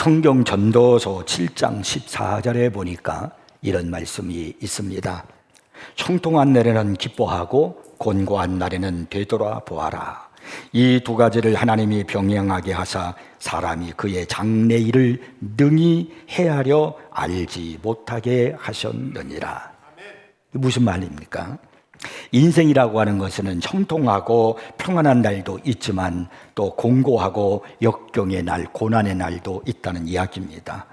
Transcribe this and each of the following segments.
성경 전도서 7장 14절에 보니까 이런 말씀이 있습니다. 형통한 날에는 기뻐하고 곤고한 날에는 되돌아보아라. 이 두 가지를 하나님이 병행하게 하사 사람이 그의 장래일을 능히 헤아려 알지 못하게 하셨느니라. 무슨 말입니까? 인생이라고 하는 것은 형통하고 평안한 날도 있지만 또 공고하고 역경의 날, 고난의 날도 있다는 이야기입니다.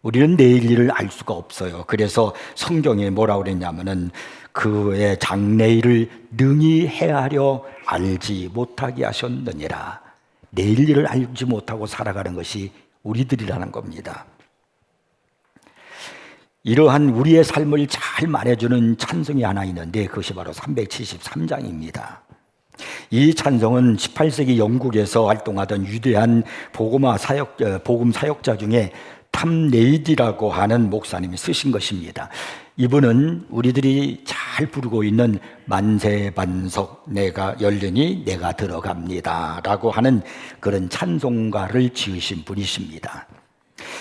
우리는 내일 일을 알 수가 없어요. 그래서 성경에 뭐라고 그랬냐면은 그의 장래일을 능히 헤아려 알지 못하게 하셨느니라. 내일 일을 알지 못하고 살아가는 것이 우리들이라는 겁니다. 이러한 우리의 삶을 잘 말해주는 찬송이 하나 있는데 그것이 바로 373장입니다. 이 찬송은 18세기 영국에서 활동하던 위대한 복음 사역자 중에 탐 레이디라고 하는 목사님이 쓰신 것입니다. 이분은 우리들이 잘 부르고 있는 만세반석 내가 열리니 내가 들어갑니다 라고 하는 그런 찬송가를 지으신 분이십니다.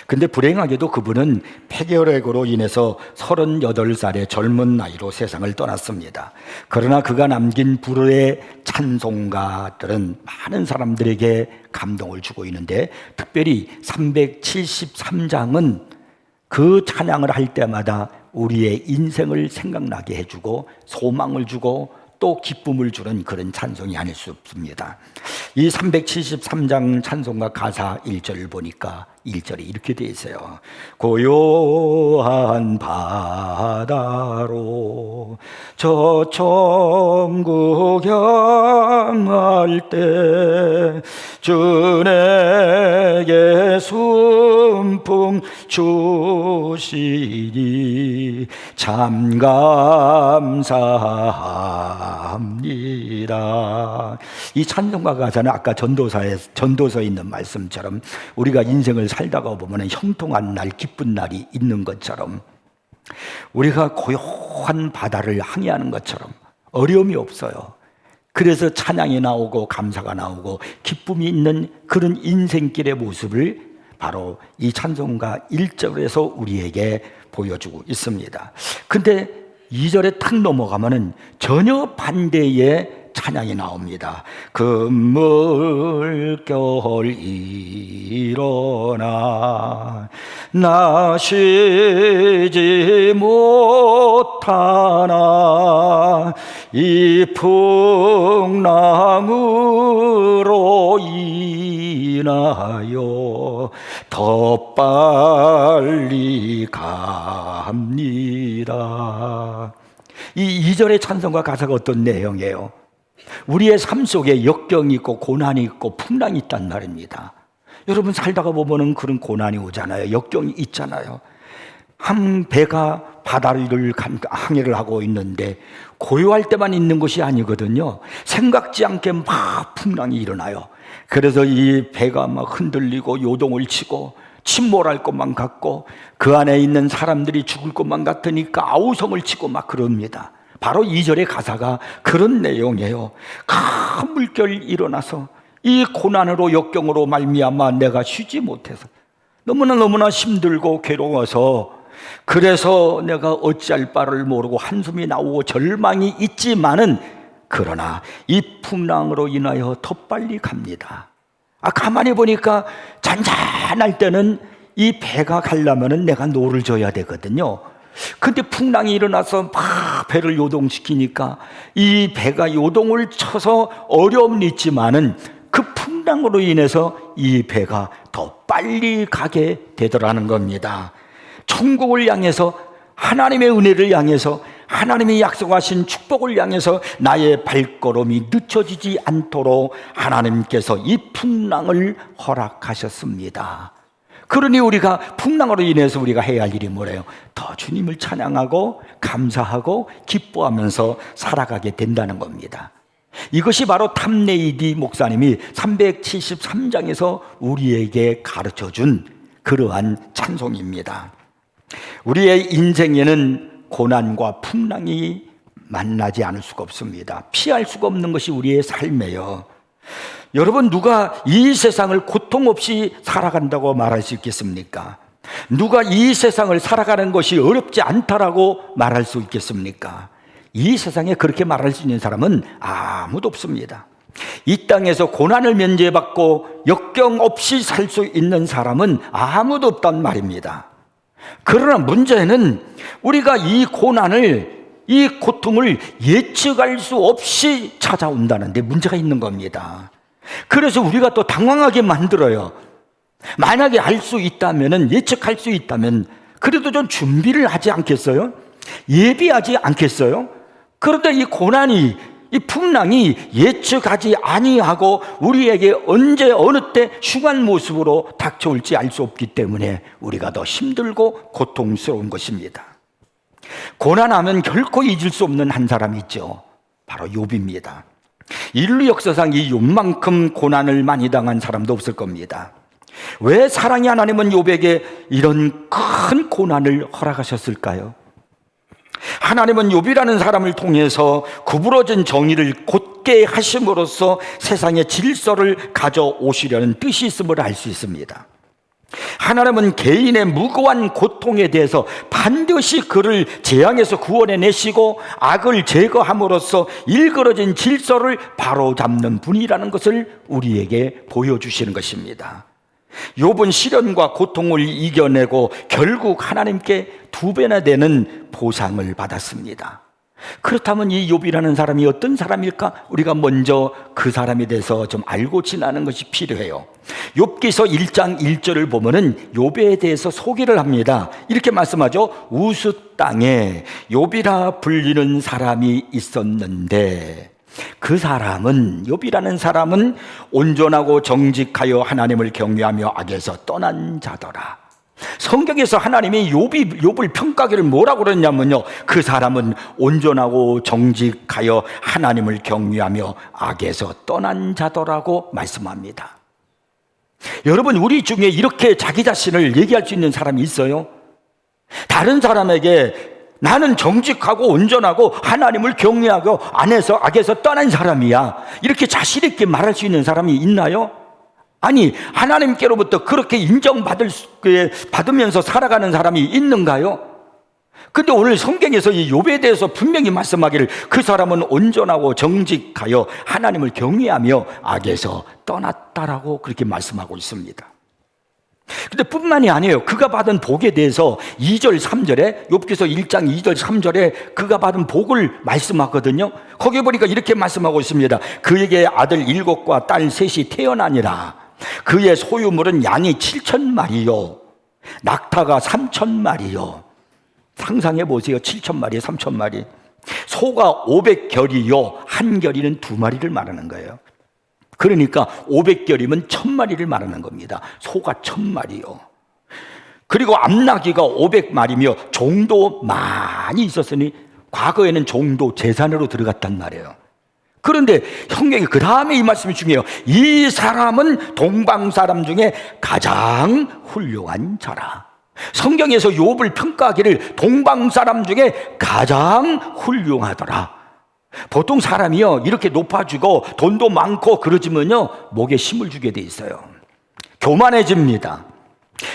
근데 불행하게도 그분은 폐결핵으로 인해서 38살의 젊은 나이로 세상을 떠났습니다. 그러나 그가 남긴 불의 찬송가들은 많은 사람들에게 감동을 주고 있는데 특별히 373장은 그 찬양을 할 때마다 우리의 인생을 생각나게 해주고 소망을 주고 또 기쁨을 주는 그런 찬송이 아닐 수 없습니다. 이 373장 찬송가 가사 1절을 보니까 1절이 이렇게 되어 있어요. 고요한 바다로 저 천국 향할 때 주 내게 순풍 주시니 참 감사합니다. 이 찬송가 가사는 아까 전도서에 있는 말씀처럼 우리가 인생을 살다가 보면 형통한 날, 기쁜 날이 있는 것처럼 우리가 고요한 바다를 항해하는 것처럼 어려움이 없어요. 그래서 찬양이 나오고 감사가 나오고 기쁨이 있는 그런 인생길의 모습을 바로 이 찬송가 1절에서 우리에게 보여주고 있습니다. 근데 2절에 탁 넘어가면은 전혀 반대의 찬양이 나옵니다. 금물결 일어나 나 쉬지 못하나 이 풍랑으로 인하여 더 빨리 갑니다. 이 2절의 찬송가 가사가 어떤 내용이에요? 우리의 삶 속에 역경이 있고 고난이 있고 풍랑이 있단 말입니다. 여러분 살다가 보면은 그런 고난이 오잖아요. 역경이 있잖아요. 한 배가 바다를 항해를 하고 있는데 고요할 때만 있는 것이 아니거든요. 생각지 않게 막 풍랑이 일어나요. 그래서 이 배가 막 흔들리고 요동을 치고 침몰할 것만 같고 그 안에 있는 사람들이 죽을 것만 같으니까 아우성을 치고 막 그럽니다. 바로 2절의 가사가 그런 내용이에요. 큰 물결이 일어나서 이 고난으로 역경으로 말미암아 내가 쉬지 못해서 너무나 힘들고 괴로워서 그래서 내가 어찌할 바를 모르고 한숨이 나오고 절망이 있지만은 그러나 이 풍랑으로 인하여 더 빨리 갑니다. 가만히 보니까 잔잔할 때는 이 배가 가려면은 내가 노를 져야 되거든요. 근데 풍랑이 일어나서 막 배를 요동시키니까 이 배가 요동을 쳐서 어려움이 있지만은 그 풍랑으로 인해서 이 배가 더 빨리 가게 되더라는 겁니다. 천국을 향해서 하나님의 은혜를 향해서 하나님이 약속하신 축복을 향해서 나의 발걸음이 늦춰지지 않도록 하나님께서 이 풍랑을 허락하셨습니다. 그러니 우리가 풍랑으로 인해서 우리가 해야 할 일이 뭐래요? 더 주님을 찬양하고 감사하고 기뻐하면서 살아가게 된다는 겁니다. 이것이 바로 탐 레이디 목사님이 373장에서 우리에게 가르쳐준 그러한 찬송입니다. 우리의 인생에는 고난과 풍랑이 만나지 않을 수가 없습니다. 피할 수가 없는 것이 우리의 삶이에요. 여러분, 누가 이 세상을 고통 없이 살아간다고 말할 수 있겠습니까? 누가 이 세상을 살아가는 것이 어렵지 않다라고 말할 수 있겠습니까? 이 세상에 그렇게 말할 수 있는 사람은 아무도 없습니다. 이 땅에서 고난을 면제받고 역경 없이 살 수 있는 사람은 아무도 없단 말입니다. 그러나 문제는 우리가 이 고난을, 이 고통을 예측할 수 없이 찾아온다는 데 문제가 있는 겁니다. 그래서 우리가 또 당황하게 만들어요. 만약에 알 수 있다면, 예측할 수 있다면 그래도 좀 준비를 하지 않겠어요? 예비하지 않겠어요? 그런데 이 고난이, 이 풍랑이 예측하지 아니하고 우리에게 언제 어느 때 흉한 모습으로 닥쳐올지 알 수 없기 때문에 우리가 더 힘들고 고통스러운 것입니다. 고난하면 결코 잊을 수 없는 한 사람이 있죠. 바로 욥입니다. 인류 역사상 이 욥만큼 고난을 많이 당한 사람도 없을 겁니다. 왜 사랑의 하나님은 욥에게 이런 큰 고난을 허락하셨을까요? 하나님은 욥이라는 사람을 통해서 구부러진 정의를 곧게 하심으로써 세상의 질서를 가져오시려는 뜻이 있음을 알 수 있습니다. 하나님은 개인의 무고한 고통에 대해서 반드시 그를 재앙에서 구원해 내시고 악을 제거함으로써 일그러진 질서를 바로잡는 분이라는 것을 우리에게 보여주시는 것입니다. 욥은 시련과 고통을 이겨내고 결국 하나님께 2배나 되는 보상을 받았습니다. 그렇다면 이 욥이라는 사람이 어떤 사람일까? 우리가 먼저 그 사람에 대해서 좀 알고 지나는 것이 필요해요. 욥기서 1장 1절을 보면은 욥에 대해서 소개를 합니다. 이렇게 말씀하죠. 우스 땅에 욥이라 불리는 사람이 있었는데 그 사람은, 욥이라는 사람은 온전하고 정직하여 하나님을 경외하며 악에서 떠난 자더라. 성경에서 하나님이 욥을 평가하기를 뭐라고 그러냐면요, 그 사람은 온전하고 정직하여 하나님을 경외하며 악에서 떠난 자더라고 말씀합니다. 여러분, 우리 중에 이렇게 자기 자신을 얘기할 수 있는 사람이 있어요? 다른 사람에게 나는 정직하고 온전하고 하나님을 경외하고 악에서 떠난 사람이야, 이렇게 자신 있게 말할 수 있는 사람이 있나요? 아니, 하나님께로부터 그렇게 받으면서 살아가는 사람이 있는가요? 근데 오늘 성경에서 이 욥에 대해서 분명히 말씀하기를 그 사람은 온전하고 정직하여 하나님을 경외하며 악에서 떠났다라고 그렇게 말씀하고 있습니다. 근데 뿐만이 아니에요. 그가 받은 복에 대해서 2절 3절에, 욥기서 1장 2절 3절에 그가 받은 복을 말씀하거든요. 거기 보니까 이렇게 말씀하고 있습니다. 그에게 아들 7과 딸 3이 태어나니라. 그의 소유물은 양이 7,000마리요 낙타가 3,000마리요. 상상해 보세요. 7,000마리, 3,000마리. 소가 500결이요. 한 결이는 2마리를 말하는 거예요. 그러니까 500결이면 1,000마리를 말하는 겁니다. 소가 1,000마리요. 그리고 암나귀가 500마리며 종도 많이 있었으니 과거에는 종도 재산으로 들어갔단 말이에요. 그런데 성경이 그 다음에 이 말씀이 중요해요. 이 사람은 동방 사람 중에 가장 훌륭한 자라. 성경에서 욥을 평가하기를 동방 사람 중에 가장 훌륭하더라. 보통 사람이요, 이렇게 높아지고 돈도 많고 그러지면요, 목에 힘을 주게 돼 있어요. 교만해집니다.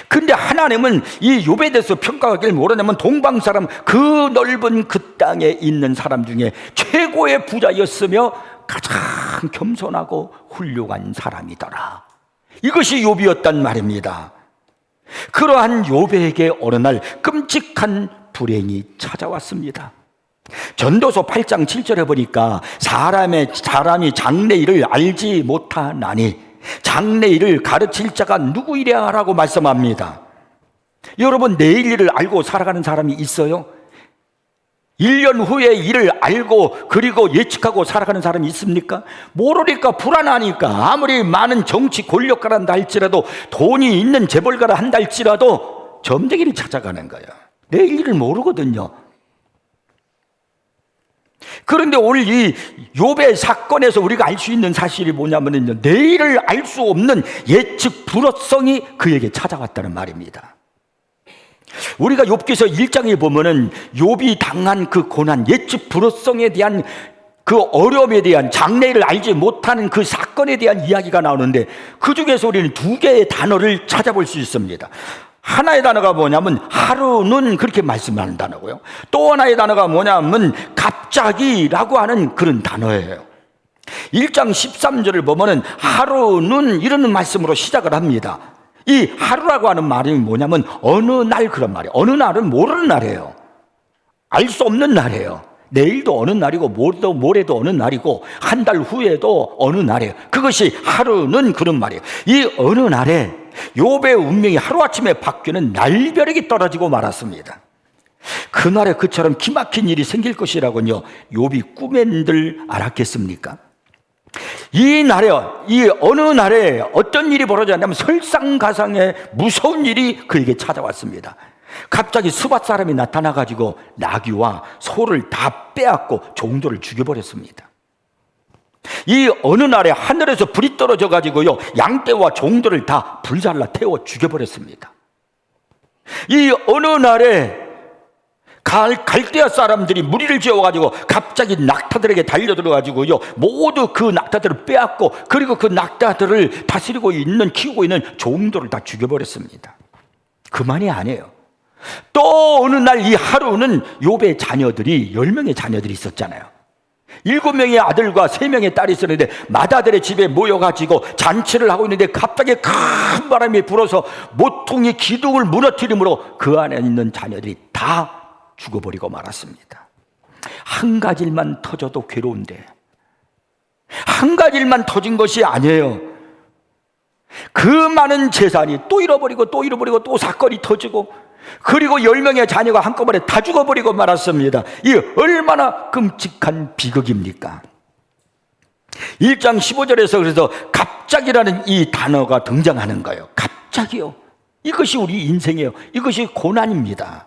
근데 하나님은 이 욥에 대해서 평가하기를 뭐라냐면 동방 사람, 그 넓은 그 땅에 있는 사람 중에 최고의 부자였으며 가장 겸손하고 훌륭한 사람이더라. 이것이 욥이었단 말입니다. 그러한 욥에게 어느 날 끔찍한 불행이 찾아왔습니다. 전도서 8장 7절에 보니까 사람이 장래일을 알지 못하나니 장래일을 가르칠 자가 누구이랴 라고 말씀합니다. 여러분, 내일 일을 알고 살아가는 사람이 있어요? 1년 후의 일을 알고 그리고 예측하고 살아가는 사람이 있습니까? 모르니까 불안하니까 아무리 많은 정치 권력가라 한다 할지라도, 돈이 있는 재벌가라 한다 할지라도 점쟁이를 찾아가는 거예요. 내일 일을 모르거든요. 그런데 오늘 이 욥의 사건에서 우리가 알 수 있는 사실이 뭐냐면요, 내일을 알 수 없는 예측 불허성이 그에게 찾아왔다는 말입니다. 우리가 욥기서 1장에 보면은 욥이 당한 그 고난, 예측 불허성에 대한 그 어려움에 대한, 장래를 알지 못하는 그 사건에 대한 이야기가 나오는데, 그 중에서 우리는 두 개의 단어를 찾아볼 수 있습니다. 하나의 단어가 뭐냐면 하루는, 그렇게 말씀하는 단어고요. 또 하나의 단어가 뭐냐면 갑자기라고 하는 그런 단어예요. 1장 13절을 보면은 하루는 이런 말씀으로 시작을 합니다. 이 하루라고 하는 말이 뭐냐면 어느 날, 그런 말이에요. 어느 날은 모르는 날이에요. 알 수 없는 날이에요. 내일도 어느 날이고 모레도 어느 날이고 한 달 후에도 어느 날이에요. 그것이 하루는 그런 말이에요. 이 어느 날에 욥의 운명이 하루아침에 바뀌는 날벼락이 떨어지고 말았습니다. 그날에 그처럼 기막힌 일이 생길 것이라고요, 욥이 꿈엔들 알았겠습니까? 이 날에, 이 어느 날에 어떤 일이 벌어졌냐면 설상가상의 무서운 일이 그에게 찾아왔습니다. 갑자기 스밧 사람이 나타나가지고 나귀와 소를 다 빼앗고 종들을 죽여버렸습니다. 이 어느 날에 하늘에서 불이 떨어져가지고요, 양떼와 종들을 다 불살라 태워 죽여버렸습니다. 이 어느 날에 갈대아 사람들이 무리를 지어가지고 갑자기 낙타들에게 달려들어가지고요, 모두 그 낙타들을 빼앗고, 그리고 그 낙타들을 다스리고 있는, 키우고 있는 종들을 다 죽여버렸습니다. 그만이 아니에요. 또 어느 날 이 하루는 욥의 자녀들이, 10명의 자녀들이 있었잖아요. 7명의 아들과 3명의 딸이 있었는데 맏아들의 집에 모여가지고 잔치를 하고 있는데 갑자기 큰 바람이 불어서 모퉁이 기둥을 무너뜨림으로 그 안에 있는 자녀들이 다 죽어버리고 말았습니다. 한 가지 일만 터져도 괴로운데, 한 가지 일만 터진 것이 아니에요. 그 많은 재산이 또 잃어버리고 또 잃어버리고 또 사건이 터지고, 그리고 10명의 자녀가 한꺼번에 다 죽어버리고 말았습니다. 이 얼마나 끔찍한 비극입니까? 1장 15절에서 그래서 갑자기라는 이 단어가 등장하는 거예요. 갑자기요. 이것이 우리 인생이에요. 이것이 고난입니다.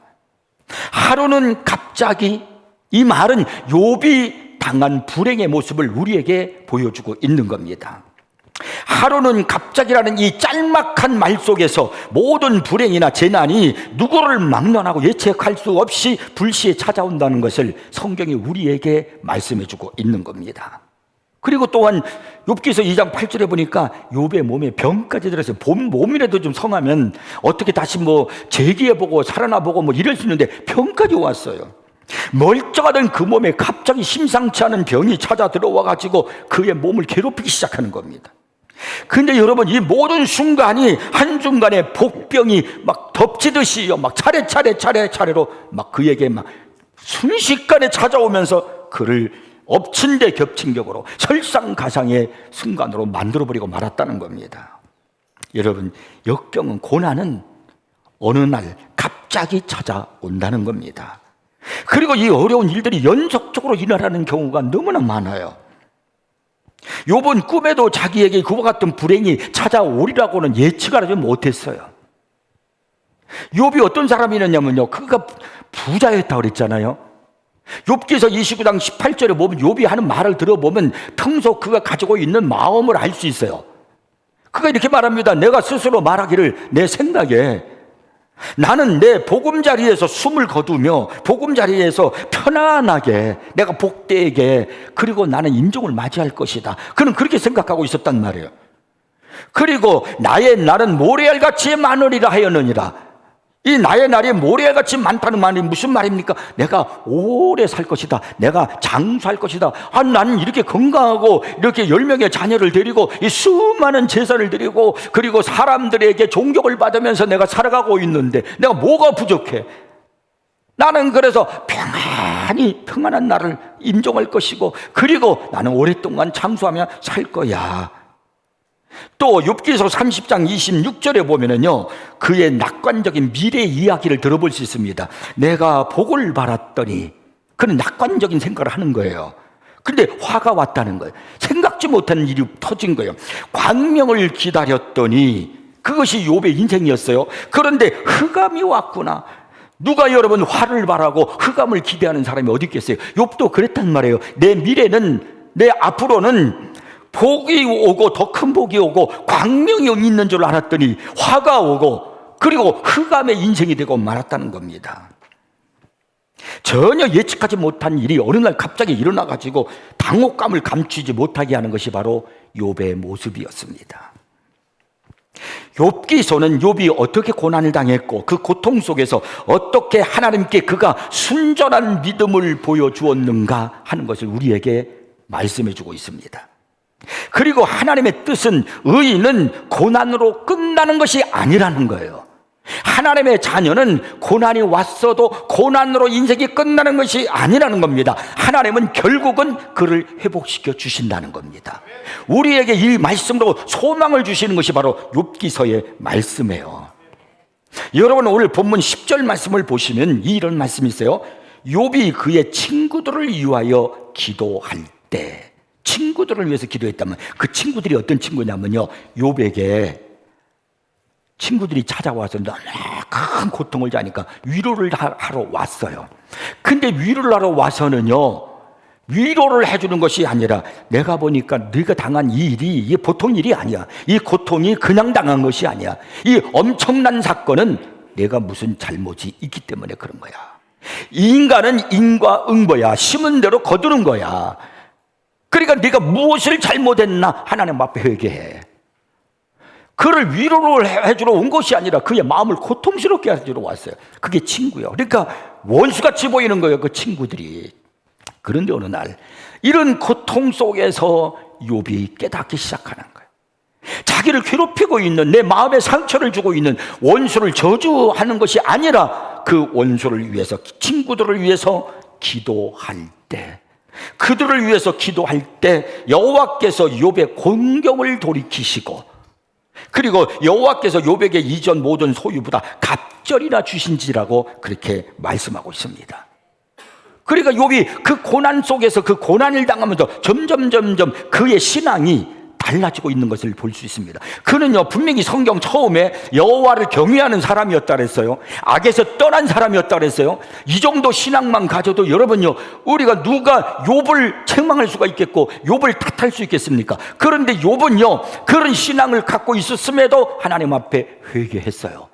하루는 갑자기, 이 말은 욥이 당한 불행의 모습을 우리에게 보여주고 있는 겁니다. 하루는 갑자기라는 이 짤막한 말 속에서 모든 불행이나 재난이 누구를 막론하고 예측할 수 없이 불시에 찾아온다는 것을 성경이 우리에게 말씀해주고 있는 겁니다. 그리고 또한 욥기서 2장 8절에 보니까 욥의 몸에 병까지 들어서 몸이라도 좀 성하면 어떻게 다시 재기해보고 살아나보고 이럴 수 있는데 병까지 왔어요. 멀쩡하던 그 몸에 갑자기 심상치 않은 병이 찾아 들어와가지고 그의 몸을 괴롭히기 시작하는 겁니다. 근데 여러분, 이 모든 순간이 한순간에 복병이 막 덮치듯이요, 막 차례차례로 막 그에게 막 순식간에 찾아오면서 그를 엎친 데 겹친 격으로 설상가상의 순간으로 만들어버리고 말았다는 겁니다. 여러분, 역경은, 고난은 어느 날 갑자기 찾아온다는 겁니다. 그리고 이 어려운 일들이 연속적으로 일어나는 경우가 너무나 많아요. 욥은 꿈에도 자기에게 그와 같은 불행이 찾아오리라고는 예측하지 못했어요. 욥이 어떤 사람이었냐면요, 그가 부자였다고 그랬잖아요. 욥기서 29장 18절에 보면 욥이 하는 말을 들어보면 평소 그가 가지고 있는 마음을 알 수 있어요. 그가 이렇게 말합니다. 내가 스스로 말하기를, 내 생각에 나는 내 보금자리에서 숨을 거두며 보금자리에서 편안하게 내가 복되게, 그리고 나는 임종을 맞이할 것이다. 그는 그렇게 생각하고 있었단 말이에요. 그리고 나의 날은 모래알같이 많으리라 하였느니라. 이 나의 날이 모래알같이 많다는 말이 무슨 말입니까? 내가 오래 살 것이다. 내가 장수할 것이다. 나는 이렇게 건강하고 이렇게 10명의 자녀를 데리고 이 수많은 재산을 드리고 그리고 사람들에게 존경을 받으면서 내가 살아가고 있는데 내가 뭐가 부족해? 나는 그래서 평안한 나를 인정할 것이고, 그리고 나는 오랫동안 장수하며 살 거야. 또 욥기서 30장 26절에 보면은요, 그의 낙관적인 미래 이야기를 들어볼 수 있습니다. 내가 복을 바랐더니, 그는 낙관적인 생각을 하는 거예요. 근데 화가 왔다는 거예요. 생각지 못한 일이 터진 거예요. 광명을 기다렸더니, 그것이 욥의 인생이었어요. 그런데 흑암이 왔구나. 누가 여러분 화를 바라고 흑암을 기대하는 사람이 어디 있겠어요? 욥도 그랬단 말이에요. 내 미래는, 내 앞으로는 복이 오고 더 큰 복이 오고 광명이 있는 줄 알았더니 화가 오고, 그리고 흑암의 인생이 되고 말았다는 겁니다. 전혀 예측하지 못한 일이 어느 날 갑자기 일어나가지고 당혹감을 감추지 못하게 하는 것이 바로 욥의 모습이었습니다. 욥기서는 욥이 어떻게 고난을 당했고 그 고통 속에서 어떻게 하나님께 그가 순전한 믿음을 보여주었는가 하는 것을 우리에게 말씀해 주고 있습니다. 그리고 하나님의 뜻은 의인은 고난으로 끝나는 것이 아니라는 거예요. 하나님의 자녀는 고난이 왔어도 고난으로 인생이 끝나는 것이 아니라는 겁니다. 하나님은 결국은 그를 회복시켜 주신다는 겁니다. 우리에게 이 말씀으로 소망을 주시는 것이 바로 욥기서의 말씀이에요. 여러분, 오늘 본문 10절 말씀을 보시면 이런 말씀이 있어요. 욥이 그의 친구들을 위하여 기도할 때, 친구들을 위해서 기도했다면 그 친구들이 어떤 친구냐면요, 욥에게 친구들이 찾아와서 너무 큰 고통을 자니까 위로를 하러 왔어요. 근데 위로를 하러 와서는요, 위로를 해주는 것이 아니라 내가 보니까 네가 당한 이 일이 이게 보통 일이 아니야. 이 고통이 그냥 당한 것이 아니야. 이 엄청난 사건은 내가 무슨 잘못이 있기 때문에 그런 거야. 이 인간은 인과응보야. 심은 대로 거두는 거야. 그러니까 네가 무엇을 잘못했나 하나님 앞에 회개해. 그를 위로를 해주러 온 것이 아니라 그의 마음을 고통스럽게 해주러 왔어요. 그게 친구예요. 그러니까 원수같이 보이는 거예요, 그 친구들이. 그런데 어느 날 이런 고통 속에서 욥이 깨닫기 시작하는 거예요. 자기를 괴롭히고 있는, 내 마음에 상처를 주고 있는 원수를 저주하는 것이 아니라 그 원수를 위해서, 친구들을 위해서 기도할 때, 그들을 위해서 기도할 때 여호와께서 욥의 공경을 돌이키시고, 그리고 여호와께서 욥에게 이전 모든 소유보다 갑절이나 주신지라고 그렇게 말씀하고 있습니다. 그러니까 욥이 그 고난 속에서 그 고난을 당하면서 점점 그의 신앙이 달라지고 있는 것을 볼 수 있습니다. 그는요, 분명히 성경 처음에 여호와를 경외하는 사람이었다 그랬어요. 악에서 떠난 사람이었다 그랬어요. 이 정도 신앙만 가져도 여러분요, 우리가 누가 욥을 책망할 수가 있겠고 욥을 탓할 수 있겠습니까? 그런데 욥은요, 그런 신앙을 갖고 있었음에도 하나님 앞에 회개했어요.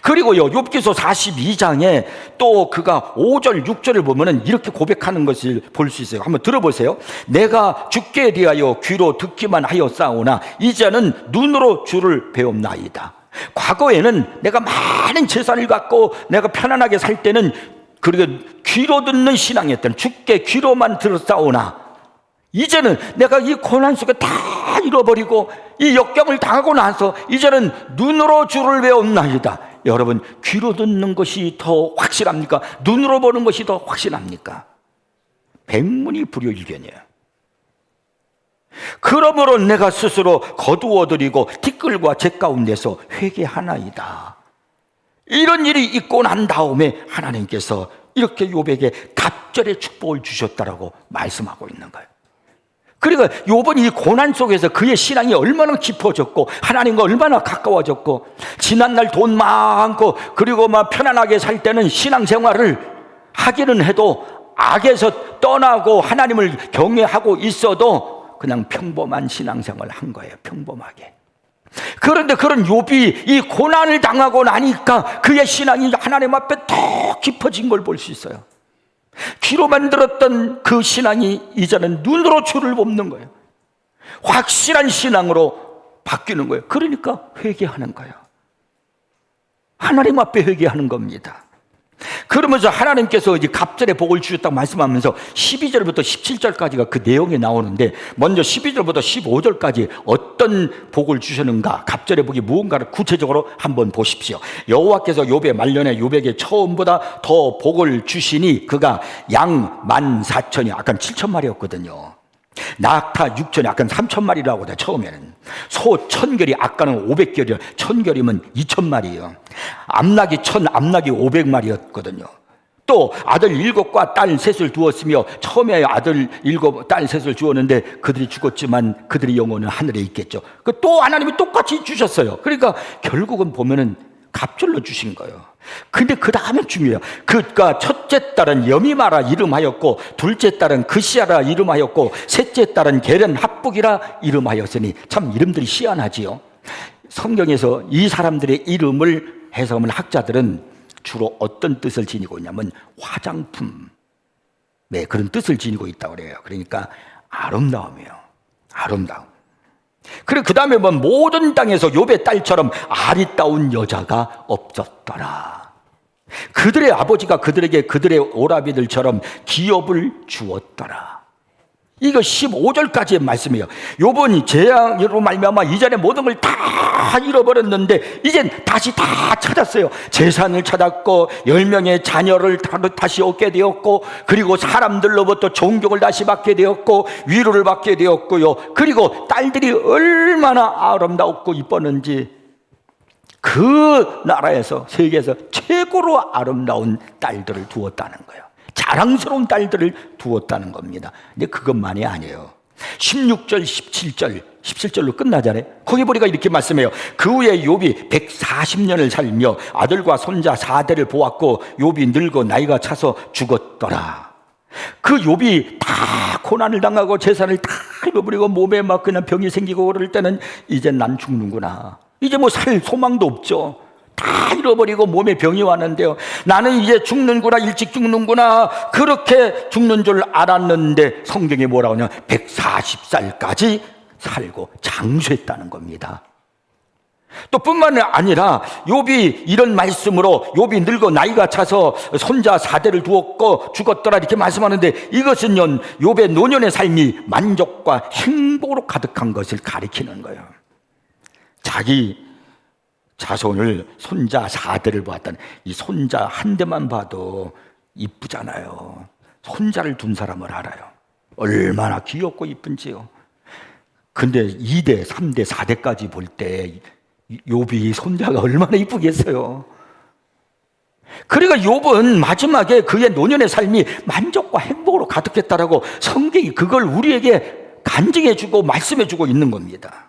그리고요, 욥기서 42장에 또 그가 5절, 6절을 보면은 이렇게 고백하는 것을 볼 수 있어요. 한번 들어보세요. 내가 주께 대하여 귀로 듣기만 하였사오나 이제는 눈으로 주를 배움나이다. 과거에는 내가 많은 재산을 갖고 내가 편안하게 살 때는 그리고 귀로 듣는 신앙이었던, 주께 귀로만 들었사오나 이제는 내가 이 고난 속에 다 잃어버리고 이 역경을 당하고 나서 이제는 눈으로 주를 배움나이다. 여러분, 귀로 듣는 것이 더 확실합니까? 눈으로 보는 것이 더 확실합니까? 백문이 불여일견이에요. 그러므로 내가 스스로 거두어드리고 티끌과 재 가운데서 회개하나이다. 이런 일이 있고 난 다음에 하나님께서 이렇게 욥에게 갑절의 축복을 주셨다라고 말씀하고 있는 거예요. 그러니까 욥은 이 고난 속에서 그의 신앙이 얼마나 깊어졌고 하나님과 얼마나 가까워졌고, 지난날 돈 많고 그리고 막 편안하게 살 때는 신앙생활을 하기는 해도 악에서 떠나고 하나님을 경외하고 있어도 그냥 평범한 신앙생활을 한 거예요. 평범하게. 그런데 그런 욥이 이 고난을 당하고 나니까 그의 신앙이 하나님 앞에 더 깊어진 걸 볼 수 있어요. 귀로만 들었던 그 신앙이 이제는 눈으로 주를 봅는 거예요. 확실한 신앙으로 바뀌는 거예요. 그러니까 회개하는 거예요. 하나님 앞에 회개하는 겁니다. 그러면서 하나님께서 이제 갑절의 복을 주셨다고 말씀하면서 12절부터 17절까지가 그 내용이 나오는데, 먼저 12절부터 15절까지 어떤 복을 주셨는가, 갑절의 복이 무언가를 구체적으로 한번 보십시오. 여호와께서 욥의 말년에 욥에게 처음보다 더 복을 주시니 그가 양 14,000이 아까 7,000마리였거든요. 낙타 6,000이 아까 3,000마리라고 돼. 처음에는 소 1,000결이, 아까는 500결이요 1,000결이면 2,000마리예요. 암낙이 1,000, 암낙이 500마리였거든요. 또 아들 7과 딸 3을 두었으며, 처음에 아들 7, 딸 3을 주었는데 그들이 죽었지만 그들의 영혼은 하늘에 있겠죠. 또 하나님이 똑같이 주셨어요. 그러니까 결국은 보면은 갑절로 주신 거예요. 근데 그 다음에 중요해요. 그가 첫째 딸은 여미마라 이름하였고, 둘째 딸은 그시아라 이름하였고, 셋째 딸은 게렌 합북이라 이름하였으니. 참 이름들이 희한하지요. 성경에서 이 사람들의 이름을 해석하면 학자들은 주로 어떤 뜻을 지니고 있냐면 화장품, 네, 그런 뜻을 지니고 있다고 그래요. 그러니까 아름다움이에요. 아름다움. 그리고 그 다음에 뭐 모든 땅에서 욥의 딸처럼 아리따운 여자가 없었더라. 그들의 아버지가 그들에게 그들의 오라비들처럼 기업을 주었더라. 이거 15절까지의 말씀이에요. 욥은 재앙으로 말미암아 이전에 모든 걸 다 잃어버렸는데 이젠 다시 다 찾았어요. 재산을 찾았고 10명의 자녀를 다시 얻게 되었고, 그리고 사람들로부터 존경을 다시 받게 되었고 위로를 받게 되었고요. 그리고 딸들이 얼마나 아름답고 이뻤는지, 그 나라에서, 세계에서 최고로 아름다운 딸들을 두었다는 거예요. 자랑스러운 딸들을 두었다는 겁니다. 근데 그것만이 아니에요. 16절, 17절로 끝나잖아요. 거기 보니까 이렇게 말씀해요. 그 후에 욥이 140년을 살며 아들과 손자 4대를 보았고 욥이 늙어 나이가 차서 죽었더라. 그 욥이 다 고난을 당하고 재산을 다 잃어버리고 몸에 막 그냥 병이 생기고 그럴 때는 이제 난 죽는구나, 이제 뭐 살 소망도 없죠. 다 잃어버리고 몸에 병이 왔는데요, 나는 이제 죽는구나, 일찍 죽는구나, 그렇게 죽는 줄 알았는데 성경에 뭐라고 하냐, 140살까지 살고 장수했다는 겁니다. 또 뿐만 아니라 욥이 이런 말씀으로 욥이 늙어 나이가 차서 손자 4대를 두었고 죽었더라 이렇게 말씀하는데, 이것은요 욥의 노년의 삶이 만족과 행복으로 가득한 것을 가리키는 거예요. 자기 자손을, 손자 4대를 보았다는, 이 손자 한 대만 봐도 이쁘잖아요. 손자를 둔 사람을 알아요. 얼마나 귀엽고 이쁜지요. 근데 2대, 3대, 4대까지 볼 때 욥이 손자가 얼마나 이쁘겠어요. 그러니까 욥은 마지막에 그의 노년의 삶이 만족과 행복으로 가득했다라고 성경이 그걸 우리에게 간증해주고 말씀해주고 있는 겁니다.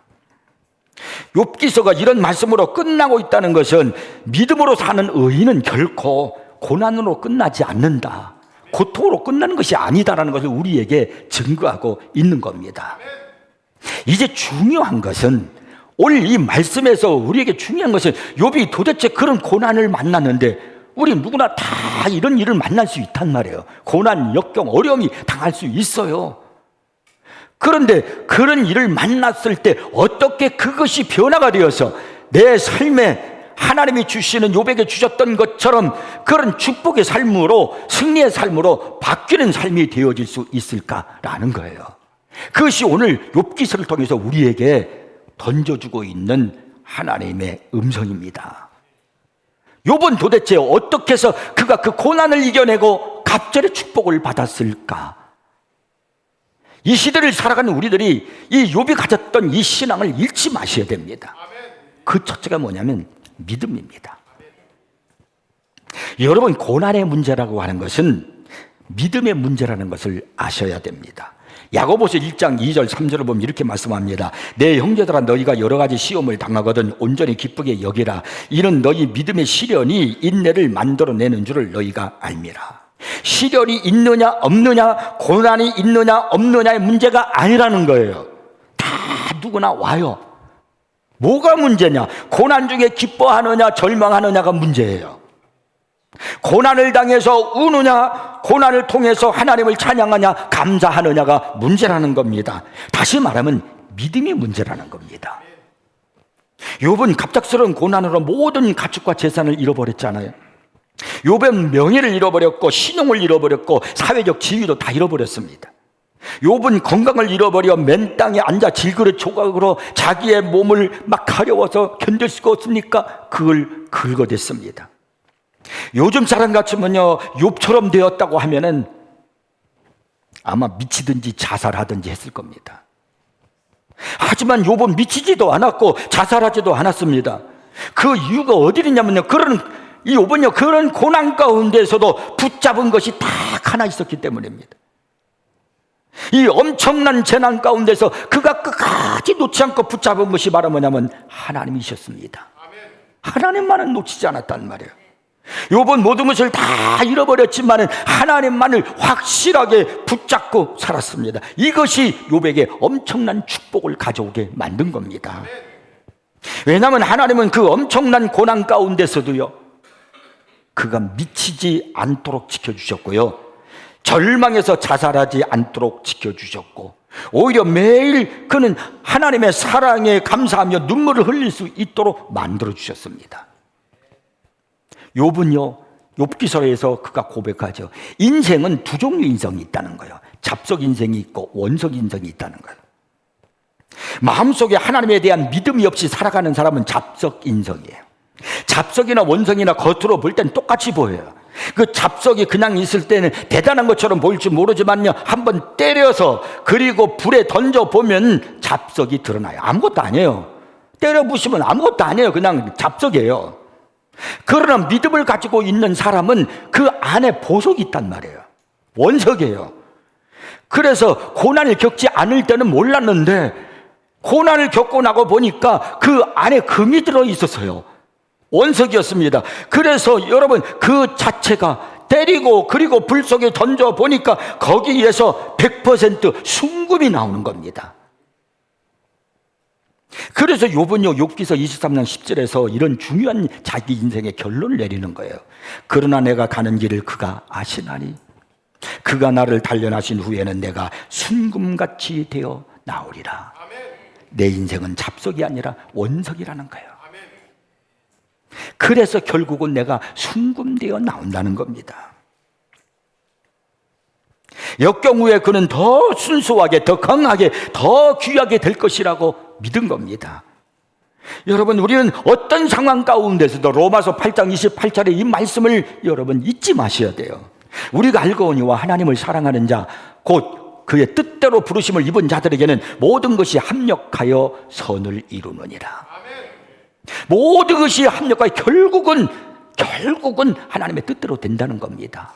욥기서가 이런 말씀으로 끝나고 있다는 것은 믿음으로 사는 의인은 결코 고난으로 끝나지 않는다, 고통으로 끝나는 것이 아니다라는 것을 우리에게 증거하고 있는 겁니다. 이제 중요한 것은, 오늘 이 말씀에서 우리에게 중요한 것은 욥이 도대체 그런 고난을 만났는데, 우리 누구나 다 이런 일을 만날 수 있단 말이에요. 고난, 역경, 어려움이 당할 수 있어요. 그런데 그런 일을 만났을 때 어떻게 그것이 변화가 되어서 내 삶에 하나님이 주시는, 욥에게 주셨던 것처럼 그런 축복의 삶으로, 승리의 삶으로 바뀌는 삶이 되어질 수 있을까라는 거예요. 그것이 오늘 욥기서를 통해서 우리에게 던져주고 있는 하나님의 음성입니다. 욥은 도대체 어떻게 해서 그가 그 고난을 이겨내고 갑절의 축복을 받았을까? 이 시대를 살아가는 우리들이 이 욥이 가졌던 이 신앙을 잃지 마셔야 됩니다. 그 첫째가 뭐냐면 믿음입니다. 여러분, 고난의 문제라고 하는 것은 믿음의 문제라는 것을 아셔야 됩니다. 야고보서 1장 2절 3절을 보면 이렇게 말씀합니다. 내 형제들아, 너희가 여러 가지 시험을 당하거든 온전히 기쁘게 여기라. 이는 너희 믿음의 시련이 인내를 만들어내는 줄을 너희가 알미라. 시련이 있느냐 없느냐, 고난이 있느냐 없느냐의 문제가 아니라는 거예요. 다 누구나 와요. 뭐가 문제냐? 고난 중에 기뻐하느냐 절망하느냐가 문제예요. 고난을 당해서 우느냐, 고난을 통해서 하나님을 찬양하냐 감사하느냐가 문제라는 겁니다. 다시 말하면 믿음이 문제라는 겁니다. 욥은 갑작스러운 고난으로 모든 가축과 재산을 잃어버렸잖아요. 욥은 명예를 잃어버렸고 신용을 잃어버렸고 사회적 지위도 다 잃어버렸습니다. 욥은 건강을 잃어버려 맨 땅에 앉아 질그릇 조각으로 자기의 몸을 막 가려워서 견딜 수가 없으니까 그걸 긁어댔습니다. 요즘 사람 같으면요, 욥처럼 되었다고 하면은 아마 미치든지 자살하든지 했을 겁니다. 하지만 욥은 미치지도 않았고 자살하지도 않았습니다. 그 이유가 어디 있냐면요, 이 욥은요 그런 고난 가운데서도 붙잡은 것이 딱 하나 있었기 때문입니다. 이 엄청난 재난 가운데서 그가 끝까지 놓지 않고 붙잡은 것이 바로 뭐냐면 하나님이셨습니다. 하나님만은 놓치지 않았단 말이에요. 욥은 모든 것을 다 잃어버렸지만 하나님만을 확실하게 붙잡고 살았습니다. 이것이 욥에게 엄청난 축복을 가져오게 만든 겁니다. 왜냐하면 하나님은 그 엄청난 고난 가운데서도요, 그가 미치지 않도록 지켜주셨고요, 절망해서 자살하지 않도록 지켜주셨고, 오히려 매일 그는 하나님의 사랑에 감사하며 눈물을 흘릴 수 있도록 만들어주셨습니다. 욥은요, 욥기서에서 그가 고백하죠. 인생은 두 종류 인생이 있다는 거예요. 잡석 인생이 있고 원석 인생이 있다는 거예요. 마음속에 하나님에 대한 믿음이 없이 살아가는 사람은 잡석 인생이에요. 잡석이나 원석이나 겉으로 볼 땐 똑같이 보여요. 그 잡석이 그냥 있을 때는 대단한 것처럼 보일지 모르지만요, 한번 때려서 그리고 불에 던져보면 잡석이 드러나요. 아무것도 아니에요. 때려 부시면 아무것도 아니에요. 그냥 잡석이에요. 그러나 믿음을 가지고 있는 사람은 그 안에 보석이 있단 말이에요. 원석이에요. 그래서 고난을 겪지 않을 때는 몰랐는데 고난을 겪고 나고 보니까 그 안에 금이 들어 있었어요. 원석이었습니다. 그래서 여러분, 그 자체가 때리고 그리고 불 속에 던져 보니까 거기에서 100% 순금이 나오는 겁니다. 그래서 욥은요, 욥기서 23장 10절에서 이런 중요한 자기 인생의 결론을 내리는 거예요. 그러나 내가 가는 길을 그가 아시나니 그가 나를 단련하신 후에는 내가 순금같이 되어 나오리라. 내 인생은 잡석이 아니라 원석이라는 거예요. 그래서 결국은 내가 순금되어 나온다는 겁니다. 역경후에 그는 더 순수하게, 더 강하게, 더 귀하게 될 것이라고 믿은 겁니다. 여러분, 우리는 어떤 상황 가운데서도 로마서 8장 28절의 이 말씀을 여러분 잊지 마셔야 돼요. 우리가 알거니와 하나님을 사랑하는 자 곧 그의 뜻대로 부르심을 입은 자들에게는 모든 것이 합력하여 선을 이루느니라. 모든 것이 합력하여 결국은 하나님의 뜻대로 된다는 겁니다.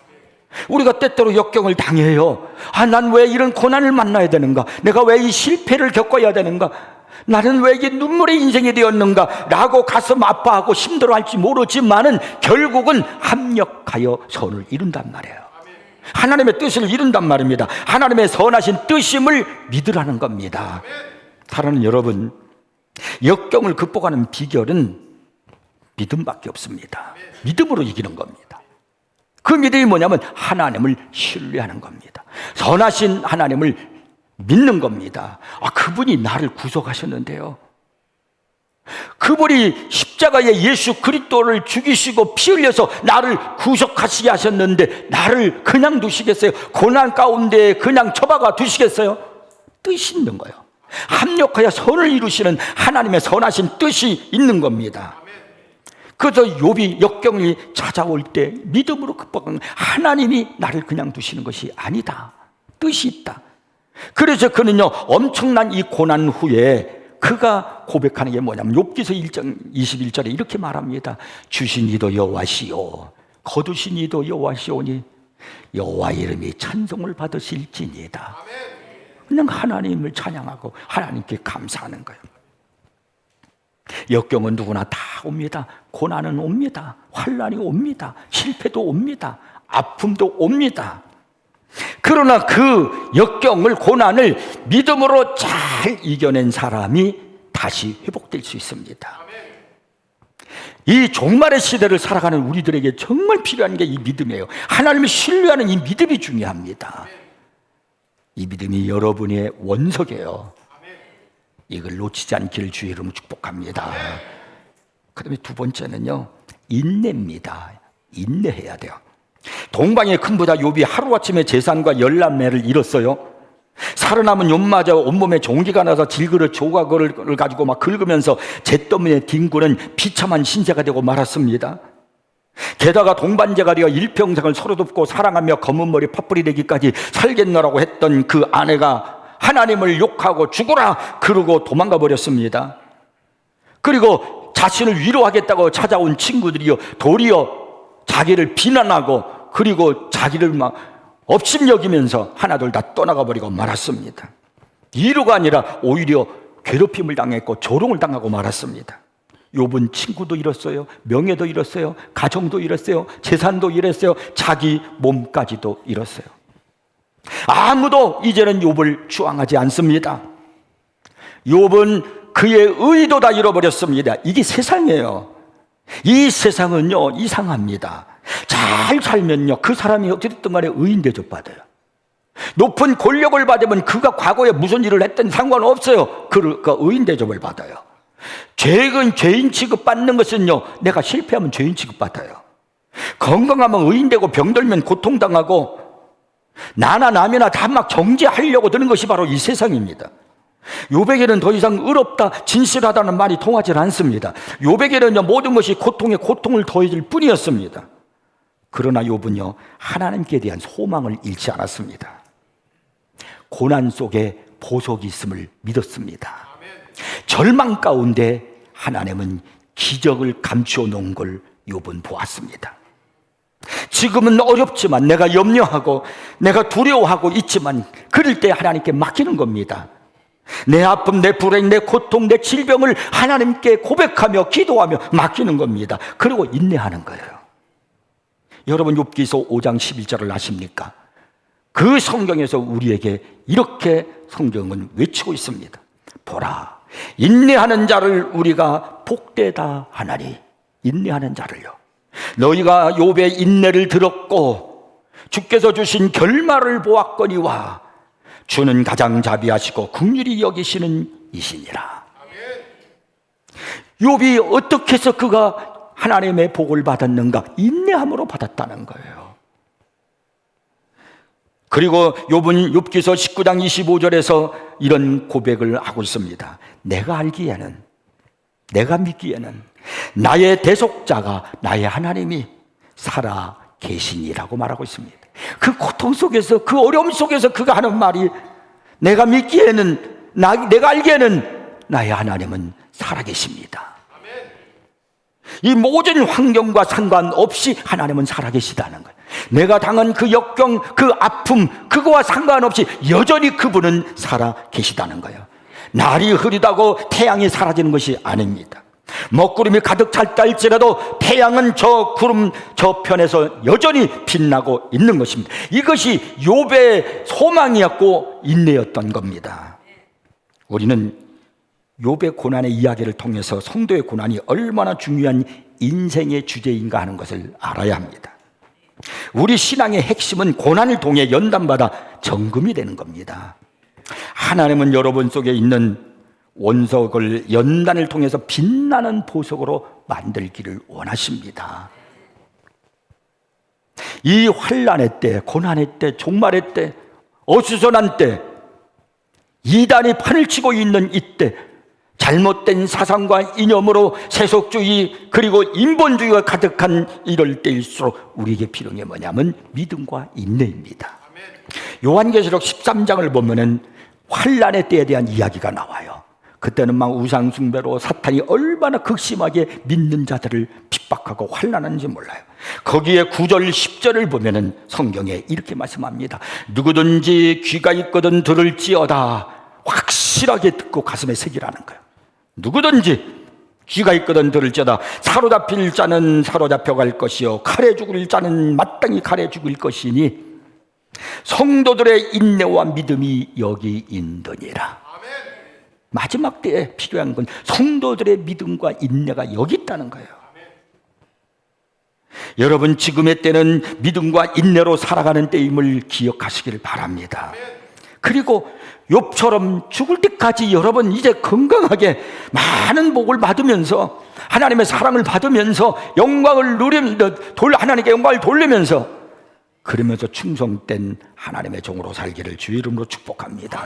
우리가 때때로 역경을 당해요. 난 왜 이런 고난을 만나야 되는가? 내가 왜 이 실패를 겪어야 되는가? 나는 왜 이게 눈물의 인생이 되었는가? 라고 가슴 아파하고 힘들어할지 모르지만은 결국은 합력하여 선을 이룬단 말이에요. 하나님의 뜻을 이룬단 말입니다. 하나님의 선하신 뜻임을 믿으라는 겁니다. 사랑하는 여러분, 역경을 극복하는 비결은 믿음밖에 없습니다. 믿음으로 이기는 겁니다. 그 믿음이 뭐냐면 하나님을 신뢰하는 겁니다. 선하신 하나님을 믿는 겁니다. 그분이 나를 구속하셨는데요, 그분이 십자가에 예수 그리스도를 죽이시고 피 흘려서 나를 구속하시게 하셨는데 나를 그냥 두시겠어요? 고난 가운데 그냥 처박아 두시겠어요? 뜻이 있는 거예요. 합력하여 선을 이루시는 하나님의 선하신 뜻이 있는 겁니다. 그래서 욥이 역경이 찾아올 때 믿음으로 극복한, 하나님이 나를 그냥 두시는 것이 아니다, 뜻이 있다. 그래서 그는요, 엄청난 이 고난 후에 그가 고백하는 게 뭐냐면 욥기서 1장 21절에 이렇게 말합니다. 주신 이도 여호와시오 거두신 이도 여호와시오니 여호와 이름이 찬송을 받으실지니이다. 그냥 하나님을 찬양하고 하나님께 감사하는 거예요. 역경은 누구나 다 옵니다. 고난은 옵니다. 환난이 옵니다. 실패도 옵니다. 아픔도 옵니다. 그러나 그 역경을, 고난을 믿음으로 잘 이겨낸 사람이 다시 회복될 수 있습니다. 이 종말의 시대를 살아가는 우리들에게 정말 필요한 게 이 믿음이에요. 하나님을 신뢰하는 이 믿음이 중요합니다. 이 믿음이 여러분의 원석이에요. 이걸 놓치지 않기를 주의 이름으로 축복합니다. 그 다음에 두 번째는요, 인내입니다. 인내해야 돼요. 동방의 큰 부자 욥이 하루아침에 재산과 열남매를 잃었어요. 살아남은 욥마저 온몸에 종기가 나서 질그릇 조각을 가지고 막 긁으면서 잿더미에 뒹구는 비참한 신세가 되고 말았습니다. 게다가 동반자가 되어 일평생을 서로 돕고 사랑하며 검은 머리 팥불이 되기까지 살겠노라고 했던 그 아내가 하나님을 욕하고 죽어라 그러고 도망가 버렸습니다. 그리고 자신을 위로하겠다고 찾아온 친구들이요, 도리어 자기를 비난하고 그리고 자기를 막 업신여기면서 하나둘 다 떠나가 버리고 말았습니다. 위로가 아니라 오히려 괴롭힘을 당했고 조롱을 당하고 말았습니다. 욥은 친구도 잃었어요, 명예도 잃었어요, 가정도 잃었어요, 재산도 잃었어요, 자기 몸까지도 잃었어요. 아무도 이제는 욥을 추앙하지 않습니다. 욥은 그의 의도 다 잃어버렸습니다. 이게 세상이에요. 이 세상은요, 이상합니다. 잘 살면요, 그 사람이 어쨌든 간에 의인 대접받아요. 높은 권력을 받으면 그가 과거에 무슨 일을 했든 상관없어요. 그러니까 의인 대접을 받아요. 죄인 취급받는 것은요, 내가 실패하면 죄인 취급받아요. 건강하면 의인되고 병들면 고통당하고 나나 남이나 다 막 정죄하려고 드는 것이 바로 이 세상입니다. 욥에게는 더 이상 의롭다, 진실하다는 말이 통하지 않습니다. 욥에게는요, 모든 것이 고통에 고통을 더해질 뿐이었습니다. 그러나 욥은요, 하나님께 대한 소망을 잃지 않았습니다. 고난 속에 보석이 있음을 믿었습니다. 절망 가운데 하나님은 기적을 감추어 놓은 걸 욥은 보았습니다. 지금은 어렵지만 내가 염려하고 내가 두려워하고 있지만 그럴 때 하나님께 맡기는 겁니다. 내 아픔, 내 불행, 내 고통, 내 질병을 하나님께 고백하며 기도하며 맡기는 겁니다. 그리고 인내하는 거예요. 여러분, 욥기서 5장 11절을 아십니까? 그 성경에서 우리에게 이렇게 성경은 외치고 있습니다. 보라, 인내하는 자를 우리가 복되다 하나니. 인내하는 자를요. 너희가 욥의 인내를 들었고 주께서 주신 결말을 보았거니와 주는 가장 자비하시고 긍휼히 여기시는 이시니라. 욥이 어떻게 해서 그가 하나님의 복을 받았는가? 인내함으로 받았다는 거예요. 그리고 욥은 욥기서 19장 25절에서 이런 고백을 하고 있습니다. 내가 알기에는, 내가 믿기에는 나의 대속자가, 나의 하나님이 살아 계시니라고 말하고 있습니다. 그 고통 속에서, 그 어려움 속에서 그가 하는 말이, 내가 믿기에는, 내가 알기에는 나의 하나님은 살아 계십니다. 이 모든 환경과 상관없이 하나님은 살아 계시다는 거예요. 내가 당한 그 역경, 그 아픔, 그거와 상관없이 여전히 그분은 살아 계시다는 거예요. 날이 흐리다고 태양이 사라지는 것이 아닙니다. 먹구름이 가득 찼다 할지라도 태양은 저 구름 저편에서 여전히 빛나고 있는 것입니다. 이것이 욥의 소망이었고 인내였던 겁니다. 우리는 욥의 고난의 이야기를 통해서 성도의 고난이 얼마나 중요한 인생의 주제인가 하는 것을 알아야 합니다. 우리 신앙의 핵심은 고난을 통해 연단받아 정금이 되는 겁니다. 하나님은 여러분 속에 있는 원석을 연단을 통해서 빛나는 보석으로 만들기를 원하십니다. 이 환난의 때, 고난의 때, 종말의 때, 어수선한 때, 이단이 판을 치고 있는 이때, 잘못된 사상과 이념으로 세속주의 그리고 인본주의가 가득한 이럴 때일수록 우리에게 필요한 게 뭐냐면 믿음과 인내입니다. 요한계시록 13장을 보면은 환난의 때에 대한 이야기가 나와요. 그때는 막 우상숭배로 사탄이 얼마나 극심하게 믿는 자들을 핍박하고 환난하는지 몰라요. 거기에 9절 10절을 보면은 성경에 이렇게 말씀합니다. 누구든지 귀가 있거든 들을지어다. 확실하게 듣고 가슴에 새기라는 거예요. 누구든지 귀가 있거든 들을지어다. 사로잡힐 자는 사로잡혀갈 것이요 칼에 죽을 자는 마땅히 칼에 죽을 것이니 성도들의 인내와 믿음이 여기 있느니라. 마지막 때에 필요한 건 성도들의 믿음과 인내가 여기 있다는 거예요. 여러분, 지금의 때는 믿음과 인내로 살아가는 때임을 기억하시길 바랍니다. 그리고 욥처럼 죽을 때까지 여러분 이제 건강하게 많은 복을 받으면서 하나님의 사랑을 받으면서 영광을 누리면서 하나님께 영광을 돌리면서 그러면서 충성된 하나님의 종으로 살기를 주의 이름으로 축복합니다.